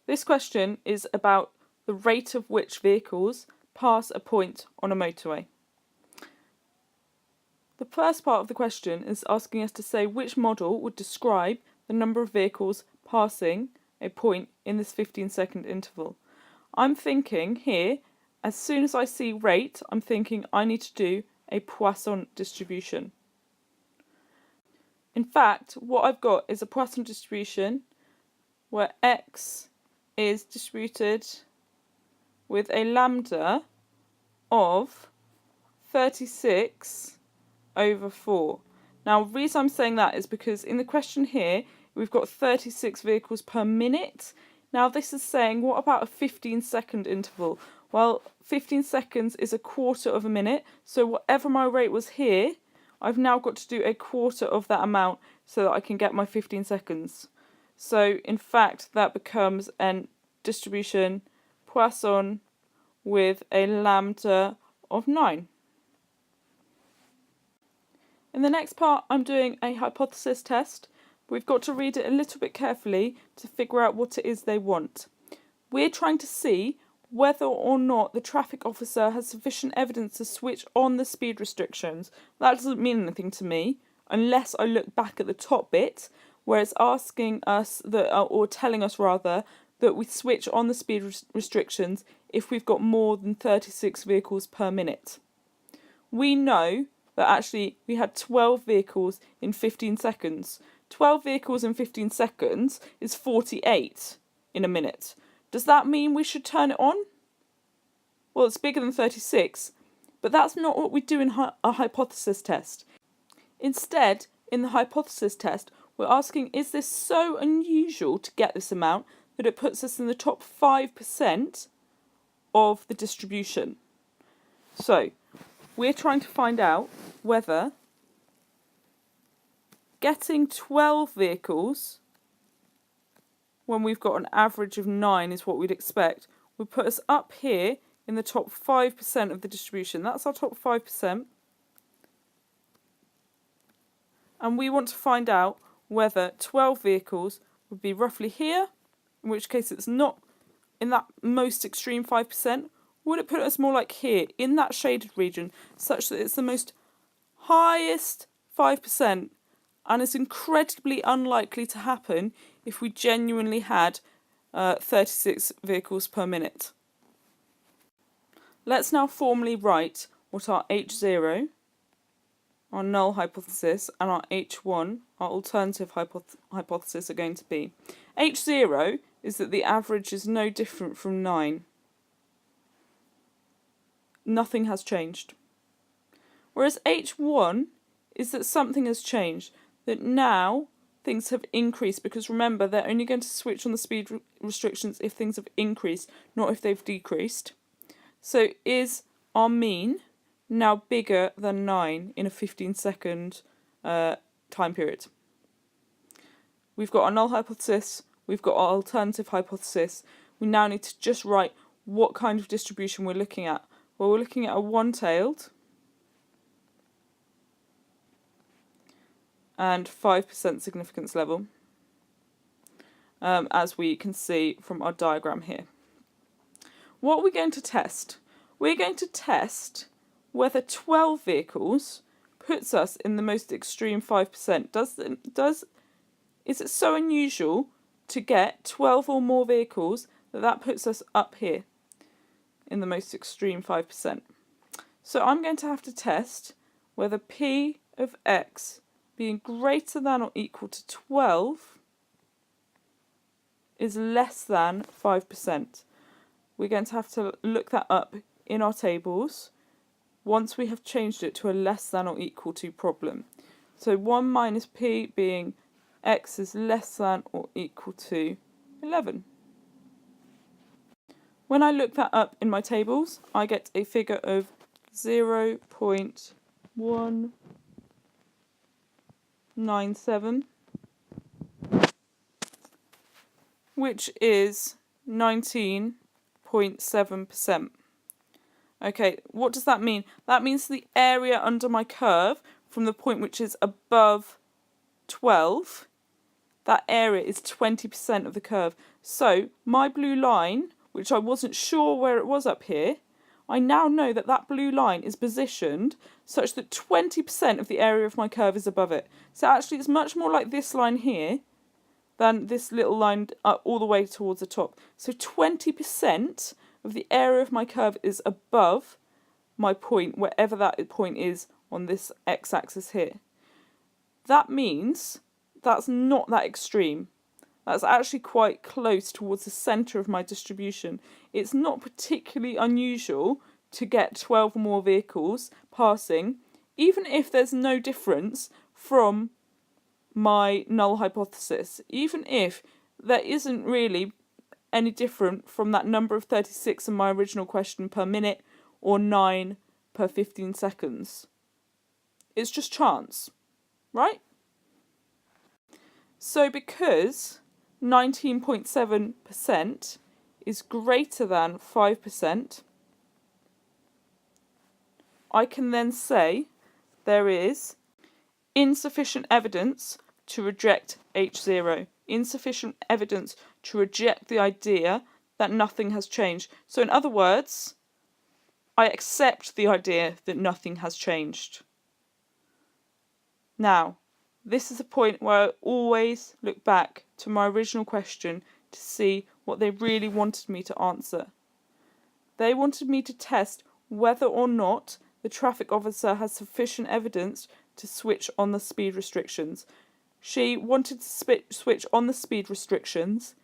This question is about the rate of which vehicles pass a point on a motorway. The first part of the question is asking us to say which model would describe the number of vehicles passing a point in this 15-second interval. I'm thinking here, as soon as I see rate, I'm thinking I need to do a Poisson distribution. In fact, what I've got is a Poisson distribution where x is distributed with a lambda of 36 over 4. Now, the reason I'm saying that is because in the question here, we've got 36 vehicles per minute. Now, this is saying, what about a 15-second interval? Well, 15 seconds is a quarter of a minute, so whatever my rate was here, I've now got to do a quarter of that amount so that I can get my 15 seconds. So, in fact, that becomes a distribution Poisson with a lambda of 9. In the next part, I'm doing a hypothesis test. We've got to read it a little bit carefully to figure out what it is they want. We're trying to see whether or not the traffic officer has sufficient evidence to switch on the speed restrictions. That doesn't mean anything to me unless I look back at the top bit where it's asking us that, or telling us rather, that we switch on the speed restrictions if we've got more than 36 vehicles per minute. We know that actually we had 12 vehicles in 15 seconds. 12 vehicles in 15 seconds is 48 in a minute. Does that mean we should turn it on? Well, it's bigger than 36, but that's not what we do in a hypothesis test. Instead, in the hypothesis test, we're asking, is this so unusual to get this amount that it puts us in the top 5% of the distribution? So, we're trying to find out whether getting 12 vehicles when we've got an average of 9 is what we'd expect, would put us up here in the top 5% of the distribution. That's our top 5%. And we want to find out whether 12 vehicles would be roughly here, in which case it's not in that most extreme 5%. Would it put us more like here, in that shaded region, such that it's the most highest 5%, and it's incredibly unlikely to happen if we genuinely had 36 vehicles per minute. Let's now formally write what our H0, our null hypothesis, and our H1, our alternative hypothesis, are going to be. H0 is that the average is no different from 9. Nothing has changed. Whereas H1 is that something has changed, that now things have increased, because remember, they're only going to switch on the speed restrictions if things have increased, not if they've decreased. So is our mean now bigger than 9 in a 15-second time period? We've got our null hypothesis, we've got our alternative hypothesis. We now need to just write what kind of distribution we're looking at. Well, we're looking at a one-tailed and 5% significance level, as we can see from our diagram here. What are we going to test? We're going to test whether 12 vehicles puts us in the most extreme 5%. Is it so unusual to get 12 or more vehicles that puts us up here in the most extreme 5%? So I'm going to have to test whether P of x being greater than or equal to 12 is less than 5%. We're going to have to look that up in our tables once we have changed it to a less than or equal to problem. So 1 minus P being x is less than or equal to 11. When I look that up in my tables, I get a figure of 0.197, which is 19.7%. Okay, what does that mean? That means the area under my curve from the point which is above 12 that area is 20% of the curve. So my blue line, which I wasn't sure where it was up here, I now know that that blue line is positioned such that 20% of the area of my curve is above it. So actually it's much more like this line here than this little line all the way towards the top. So 20% of the area of my curve is above my point, wherever that point is on this x-axis here. That means that's not that extreme. That's actually quite close towards the centre of my distribution. It's not particularly unusual to get 12 or more vehicles passing, even if there's no difference from my null hypothesis, even if there isn't really any different from that number of 36 in my original question per minute or 9 per 15 seconds. It's just chance, right? So because 19.7% is greater than 5%, I can then say there is insufficient evidence to reject H0, insufficient evidence to reject the idea that nothing has changed. So in other words, I accept the idea that nothing has changed. Now, this is a point where I always look back to my original question to see what they really wanted me to answer. They wanted me to test whether or not the traffic officer has sufficient evidence to switch on the speed restrictions. She wanted to switch on the speed restrictions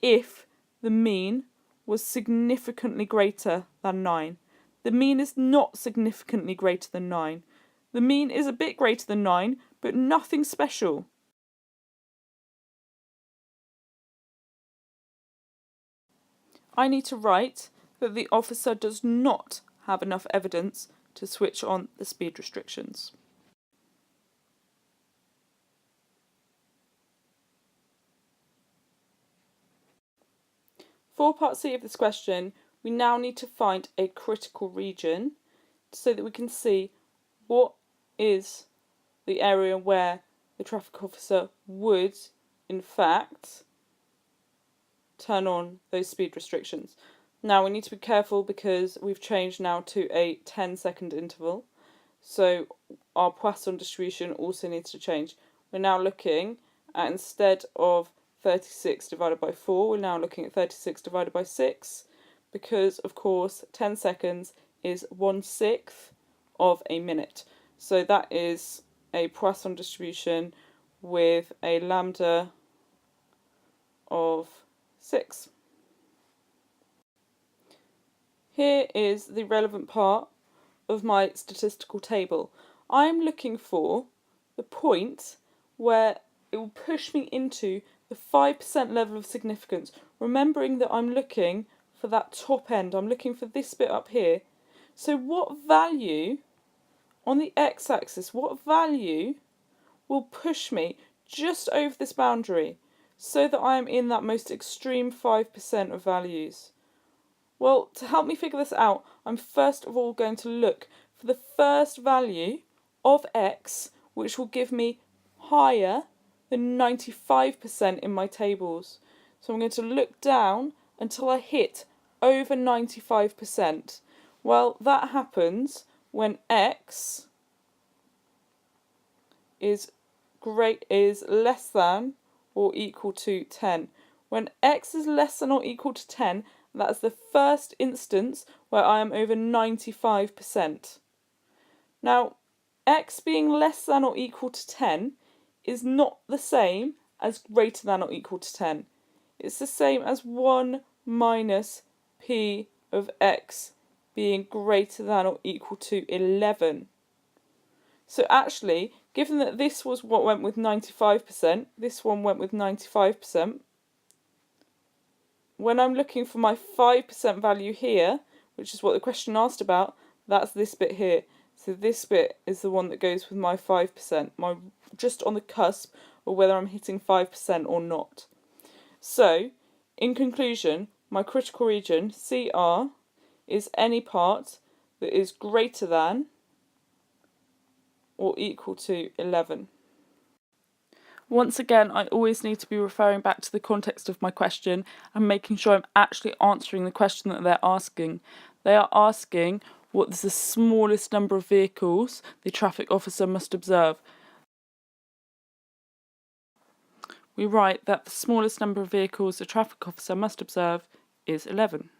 if the mean was significantly greater than 9. The mean is not significantly greater than 9. The mean is a bit greater than 9, but nothing special. I need to write that the officer does not have enough evidence to switch on the speed restrictions. For part C of this question, we now need to find a critical region so that we can see what is the area where the traffic officer would, in fact, turn on those speed restrictions. Now we need to be careful because we've changed now to a 10-second interval, so our Poisson distribution also needs to change. We're now looking at, instead of 36 divided by 4, we're now looking at 36 divided by 6, because of course 10 seconds is 1/6 of a minute. So that is a Poisson distribution with a lambda of 6. Here is the relevant part of my statistical table. I'm looking for the point where it will push me into the 5% level of significance, remembering that I'm looking for that top end. I'm looking for this bit up here. So what value on the x-axis, what value will push me just over this boundary so that I am in that most extreme 5% of values? Well, to help me figure this out, I'm first of all going to look for the first value of x, which will give me higher than 95% in my tables. So I'm going to look down until I hit over 95%. Well, that happens when x is less than or equal to 10. When x is less than or equal to 10, that's the first instance where I am over 95%. Now, x being less than or equal to 10 is not the same as greater than or equal to 10. It's the same as 1 minus p of x being greater than or equal to 11. So actually, given that this was what went with 95%, this one went with 95%, when I'm looking for my 5% value here, which is what the question asked about, that's this bit here. So this bit is the one that goes with my 5%, my just on the cusp of whether I'm hitting 5% or not. So, in conclusion, my critical region, CR, is any part that is greater than or equal to 11. Once again, I always need to be referring back to the context of my question and making sure I'm actually answering the question that they're asking. They are asking what is the smallest number of vehicles the traffic officer must observe. We write that the smallest number of vehicles a traffic officer must observe is 11.